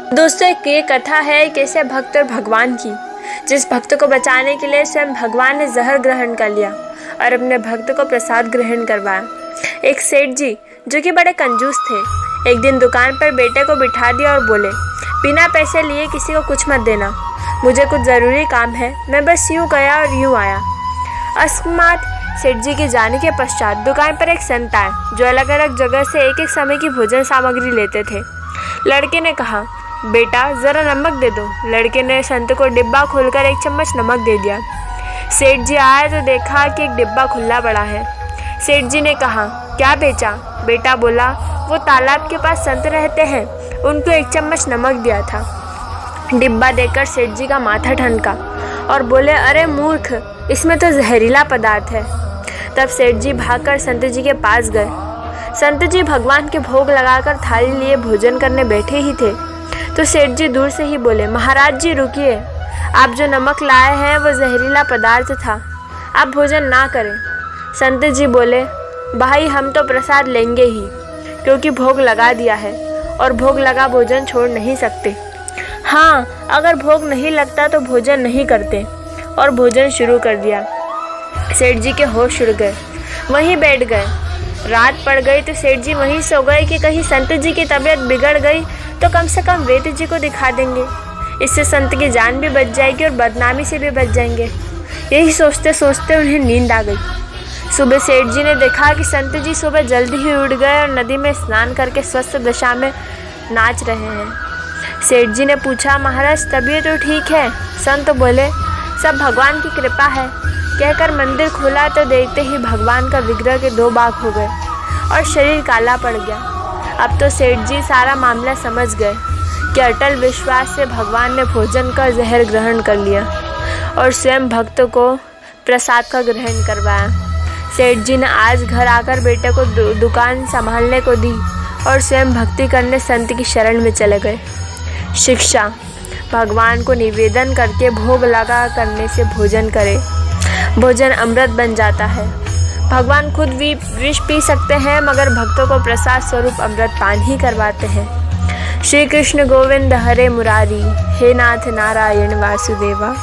दोस्तों, एक ये कथा है कैसे भक्त और भगवान की, जिस भक्त को बचाने के लिए स्वयं भगवान ने जहर ग्रहण कर लिया और अपने भक्त को प्रसाद ग्रहण करवाया। एक सेठ जी जो कि बड़े कंजूस थे, एक दिन दुकान पर बेटे को बिठा दिया और बोले, बिना पैसे लिए किसी को कुछ मत देना, मुझे कुछ ज़रूरी काम है, मैं बस यूँ गया और यूँ आया। अकस्मात सेठ जी के जाने के पश्चात दुकान पर एक संत आए जो अलग अलग जगह से एक एक समय की भोजन सामग्री लेते थे। लड़के ने कहा, बेटा ज़रा नमक दे दो। लड़के ने संत को डिब्बा खोलकर एक चम्मच नमक दे दिया। सेठ जी आए तो देखा कि एक डिब्बा खुला पड़ा है। सेठ जी ने कहा, क्या बेचा? बेटा बोला, वो तालाब के पास संत रहते हैं, उनको एक चम्मच नमक दिया था। डिब्बा देखकर सेठ जी का माथा ठनका और बोले, अरे मूर्ख, इसमें तो जहरीला पदार्थ है। तब सेठ जी भागकर संत जी के पास गए। संत जी भगवान के भोग लगाकर थाली लिए भोजन करने बैठे ही थे तो सेठ जी दूर से ही बोले, महाराज जी रुकिए, आप जो नमक लाए हैं वो जहरीला पदार्थ था, आप भोजन ना करें। संत जी बोले, भाई हम तो प्रसाद लेंगे ही, क्योंकि भोग लगा दिया है और भोग लगा भोजन छोड़ नहीं सकते। हाँ, अगर भोग नहीं लगता तो भोजन नहीं करते। और भोजन शुरू कर दिया। सेठ जी के होश उड़ गए, वहीं बैठ गए। रात पड़ गई तो सेठ जी वहीं सो गए कि कहीं संत जी की तबीयत बिगड़ गई तो कम से कम वैद्य जी को दिखा देंगे, इससे संत की जान भी बच जाएगी और बदनामी से भी बच जाएंगे। यही सोचते सोचते उन्हें नींद आ गई। सुबह सेठ जी ने देखा कि संत जी सुबह जल्दी ही उठ गए और नदी में स्नान करके स्वस्थ दशा में नाच रहे हैं। सेठ जी ने पूछा, महाराज तबीयत तो ठीक है? संत बोले, सब भगवान की कृपा है। कहकर मंदिर खोला तो देखते ही भगवान का विग्रह के 2 भाग हो गए और शरीर काला पड़ गया। अब तो सेठ जी सारा मामला समझ गए कि अटल विश्वास से भगवान ने भोजन का जहर ग्रहण कर लिया और स्वयं भक्त को प्रसाद का ग्रहण करवाया। सेठ जी ने आज घर आकर बेटे को दुकान संभालने को दी और स्वयं भक्ति करने संत की शरण में चले गए। शिक्षा, भगवान को निवेदन करके भोग लगा करने से भोजन करे, भोजन अमृत बन जाता है। भगवान खुद भी विष पी सकते हैं मगर भक्तों को प्रसाद स्वरूप अमृत पान ही करवाते हैं। श्री कृष्ण गोविंद हरे मुरारी, हे नाथ नारायण वासुदेवा।